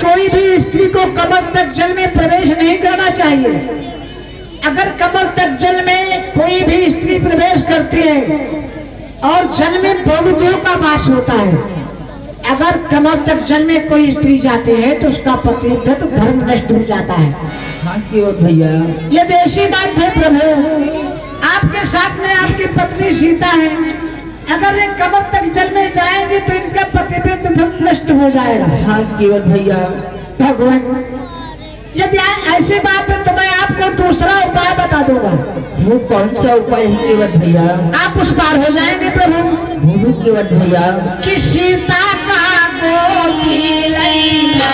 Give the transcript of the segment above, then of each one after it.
कोई भी स्त्री को कमर तक जल में प्रवेश नहीं करना चाहिए। अगर कमर तक जल में कोई भी स्त्री प्रवेश करती है और जल में बहुदेव का वास होता है, अगर कमर तक जल में कोई स्त्री जाती है तो उसका पतिव्रत धर्म नष्ट हो जाता है। हाँ केवट भैया, ये देशी बात है प्रभु। आपके साथ में आपकी पत्नी सीता है, अगर ये कमर तक जल में जाएंगे तो इनका पतिव्रत धर्म नष्ट हो जाएगा। हाँ केवट भैया। भगवान, यदि ऐसी बात है तो मैं आपको दूसरा उपाय बता दूंगा। वो कौन सा उपाय है केवट भैया? आप उस पार हो जाएंगे प्रभु। बोलो केवट भैया। कि सीता का गोदी लैला,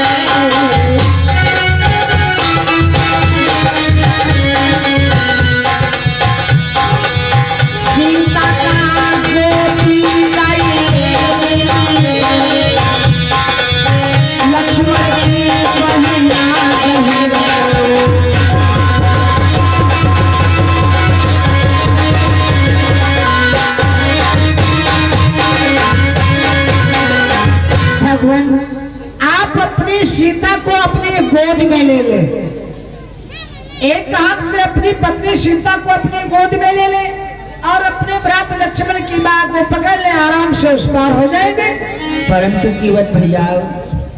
सीता का गोदी लैला, लक्ष्मण की बहना भगवान, आप अपनी सीता को अपनी गोद में ले ले। एक हाथ से अपनी पत्नी सीता को अपनी गोद में ले ले और अपने भ्राता लक्ष्मण की मां को पकड़ ले, आराम से उस पार हो जाएंगे। परंतु केवट भैया,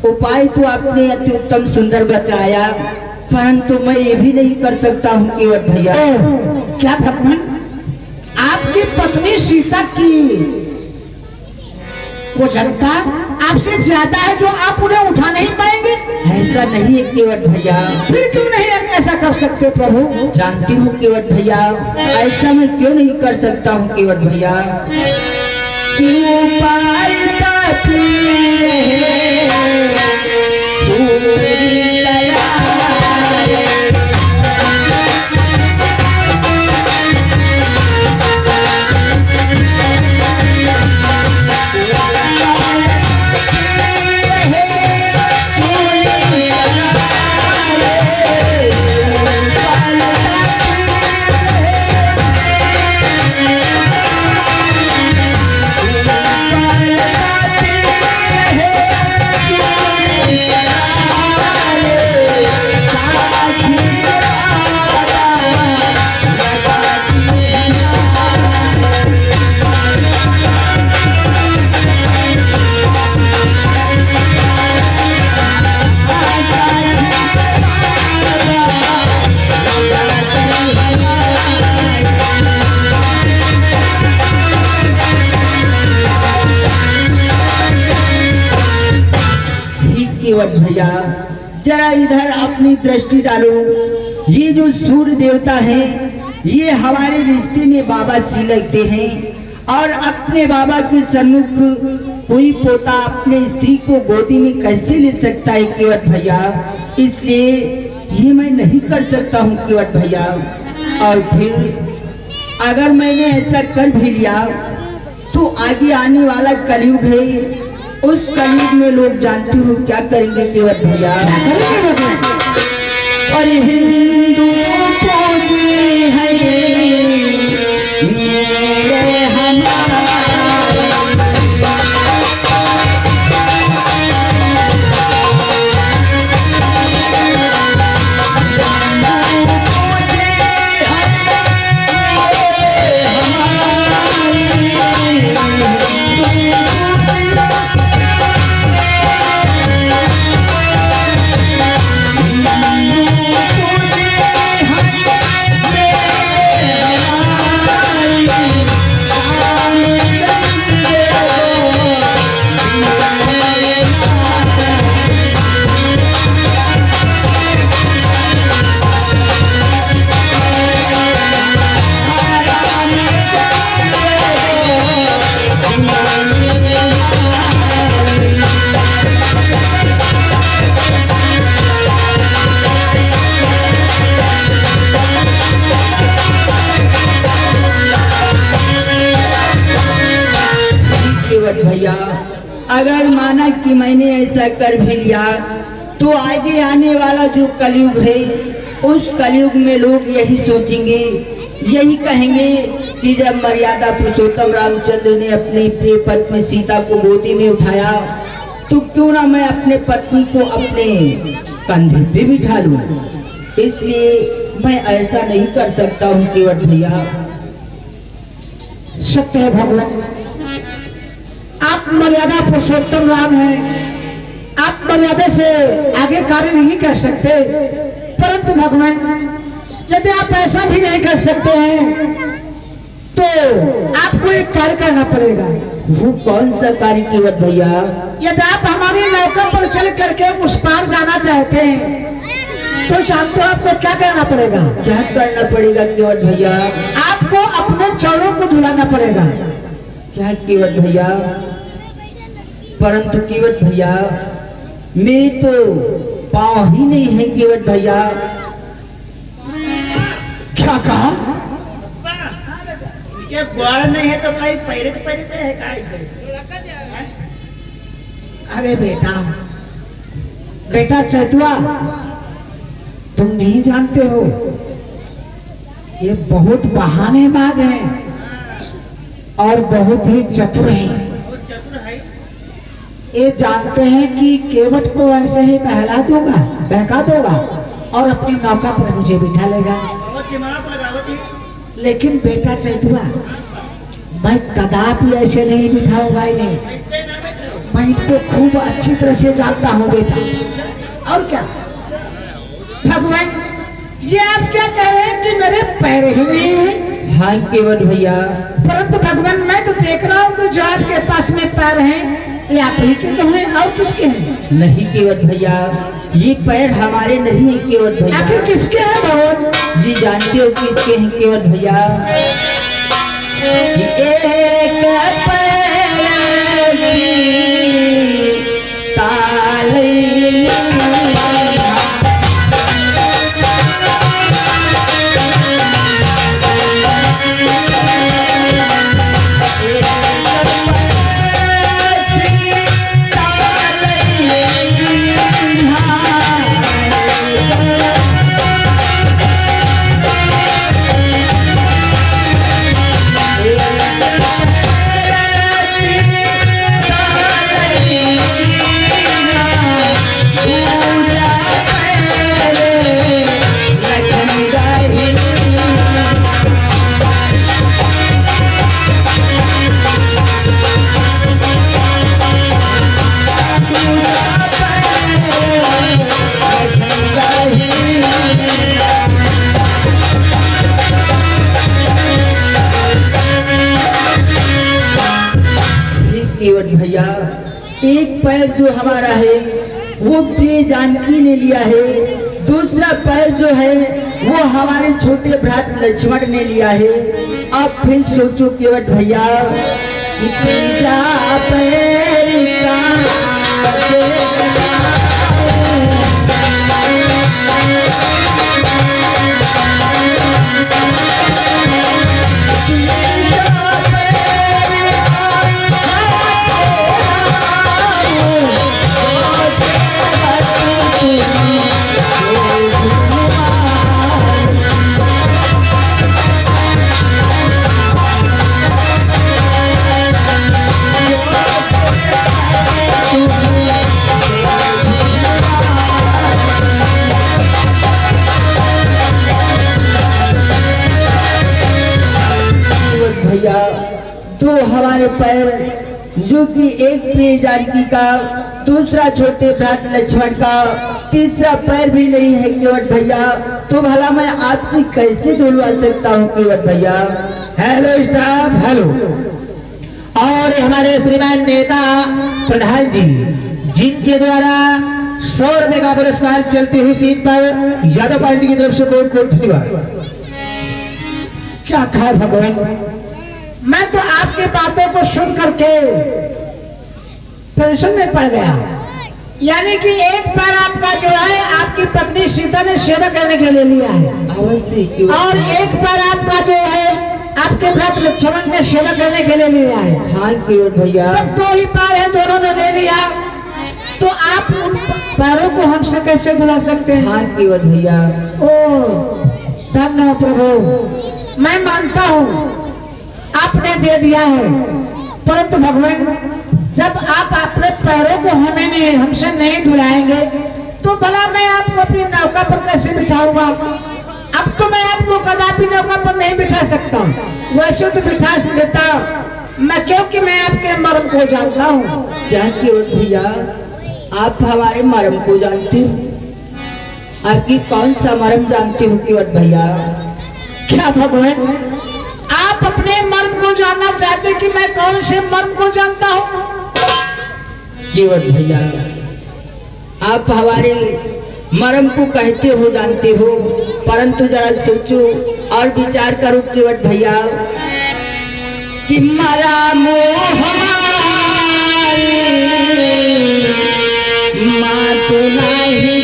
उपाय तो आपने अति उत्तम सुंदर बताया, परंतु मैं ये भी नहीं कर सकता हूँ केवट भैया। क्या भगवान, आपकी पत्नी सीता की वो जनता आपसे ज्यादा है जो आप उन्हें उठा नहीं पाएंगे? ऐसा नहीं है केवट भैया। फिर क्यों नहीं ऐसा कर सकते प्रभु? जानती हूँ केवट भैया, ऐसा मैं क्यों नहीं कर सकता हूँ केवट भैया। क्यों पालता केवट भैया, जरा इधर अपनी दृष्टि डालो। ये जो सूर्य देवता हैं, ये हमारे रिश्ते में बाबा श्री लगते हैं और अपने बाबा के सन्मुख कोई पोता अपने स्त्री को गोदी में कैसे ले सकता है केवट भैया? इसलिए ये मैं नहीं कर सकता हूँ केवट भैया। और फिर अगर मैंने ऐसा कर भी लिया तो आगे आने वाला कलयुग है, उस कलयुग में लोग जानते हो क्या करेंगे केवट भैया? और हिंदू को है मेरे हमारे, भैया अगर माना कि मैंने ऐसा कर भी लिया तो आगे आने वाला जो कलयुग है उस कलयुग में लोग यही सोचेंगे, यही कहेंगे कि जब मर्यादा पुरुषोत्तम रामचंद्र ने अपनी प्रिय पत्नी सीता को गोदी में उठाया तो क्यों ना मैं अपने पत्नी को अपने कंधे पे बिठा लूं। इसलिए मैं ऐसा नहीं कर सकता हूँ केवट भैया। सत्य है भगवान, आप मर्यादा पुरुषोत्तम राम हैं, आप मर्यादा से आगे कार्य नहीं कर सकते। परंतु भगवान, यदि आप ऐसा भी नहीं कर सकते हैं तो आपको एक कार्य करना पड़ेगा। वो कौन सा कार्य केवट भैया? यदि आप हमारी नौका पर चल करके उस पार जाना चाहते हैं तो जानते हो आपको क्या करना पड़ेगा? क्या करना पड़ेगा केवट भैया? आपको अपने चरणों को धुलाना पड़ेगा। क्या केवट भैया? परंतु केवट भैया, मेरे तो पाँव ही नहीं है केवट भैया। क्या कहा? ये ग्वाड़ नहीं है तो कहीं पैरे है कैसे? अरे बेटा, बेटा चैतुआ, तुम नहीं जानते हो, ये बहुत बहानेबाज हैं और बहुत ही चतुर हैं। ये जानते हैं कि केवट को ऐसे ही बहका दूंगा और अपनी नौका पर मुझे बिठा लेगा। लेकिन बेटा चैतुआ, मैं कदापि ऐसे नहीं बिठाऊंगा इन्हें। मैं इनको खूब अच्छी तरह से जानता हूँ बेटा। और क्या भगवान, ये आप क्या कह रहे हैं कि मेरे पैर ही नहीं हैं? हाँ केवट भैया। परंतु भगवान, मैं तो देख रहा हूँ कि जो आपके पास में पैर हैं ये आप ही के तो हैं और किसके हैं? नहीं केवट भैया, ये पैर हमारे नहीं है केवट भैया। आखिर किसके हैं भगवान? ये जानते हो किसके हैं केवट भैया? ये एक पैर की ताली केवट भैया, एक पैर जो हमारा है वो प्रिय जानकी ने लिया है, दूसरा पैर जो है वो हमारे छोटे भ्रात लक्ष्मण ने लिया है। अब फिर सोचो केवट भैया, तेरा पैर भैया, दो हमारे पैर जो कि एक प्रिय जानकी का, दूसरा छोटे भ्रात लक्ष्मण का, तीसरा पैर भी नहीं है केवट भैया। तो भला मैं आपसे कैसे धुलवा सकता हूँ केवट भैया? Hello staff, hello. और हमारे श्रीमान नेता प्रधान जी, जिनके द्वारा 100 रुपए का पुरस्कार चलती हुई सीट पर यादव पार्टी की तरफ से कोट कोट धन्यवाद। क्या कहा भगवान, मैं तो आपकी बातों को सुन करके टेंशन में पड़ गया। यानी कि एक बार आपका जो है आपकी पत्नी सीता ने सेवा करने के लिए लिया है, अवश्य। और एक बार आपका जो है आपके भ्रात लक्ष्मण ने सेवा करने के लिए लिया है। हाँ केवट भैया। तब 2 ही बार है, दोनों ने ले लिया, तो आप उन पैरों को हमसे कैसे धुला सकते हैं? हाँ केवट भैया। ओ धन्य प्रभु, मैं मानता हूँ आपने दे दिया है, परंतु भगवान जब आप अपने पैरों को हमसे नहीं धुलाएंगे तो भला मैं आपको अपनी नौका पर कैसे बिठाऊंगा। अब तो मैं आपको कदापि नौका पर नहीं बिठा सकता, वैसे तो बिठा देता मैं, क्योंकि मैं आपके मर्म को जानता हूँ। क्या केवट भैया आप हमारे मर्म को जानते हो? आपकी कौन सा मर्म जानते हो केवट भैया? क्या भगवान, आप अपने मर्म को जानना चाहते कि मैं कौन से मर्म को जानता हूँ? केवट भैया आप हमारे मर्म को कहते हो जानते हो, परंतु जरा सोचो और विचार करो केवट भैया कि मरम माँ तो नहीं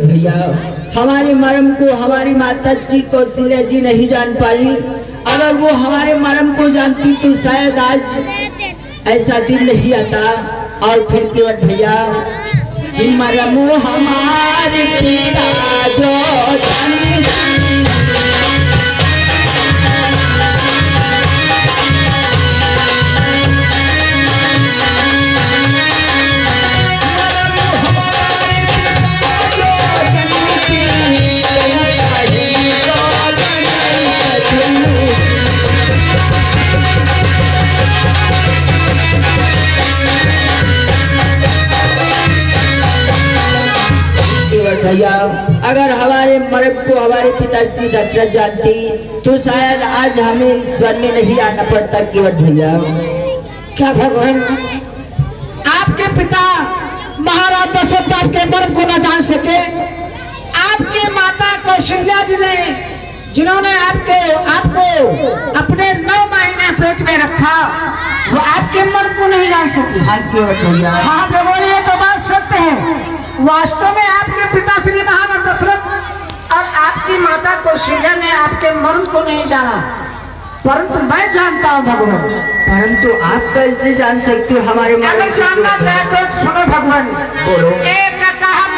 भैया हमारे मर्म को हमारी माता श्री कौशल्या जी नहीं जान पाई। अगर वो हमारे मर्म को जानती तो शायद आज ऐसा दिन नहीं आता। और फिर केवट भैया मर्मो हमारे पिता जो भैया अगर हमारे मर्म को हमारे पिताश्री दशरथ जानती तो शायद आज हमें इस वन में नहीं आना पड़ता केवट भैया। क्या भगवान, आपके पिता महाराज दशरथ आपके मर्म को न जान सके? आपके माता कौशल्या जी ने, जिन्होंने आपको अपने 9 महीने पेट में रखा, वो आपके मर्म को नहीं जान सकी। हाँ केवट भैया, हाँ भगवान ये तो बात सत्य है। वास्तव में आपके पिता श्री महाराज दशरथ और आपकी माता कौशल्या ने आपके मर्म को नहीं जाना, परंतु मैं जानता हूँ भगवान। परंतु आप कैसे जान सकते हो हमारे मर्म? अगर जानना चाहते हो तो सुनो भगवान, बोलो। एक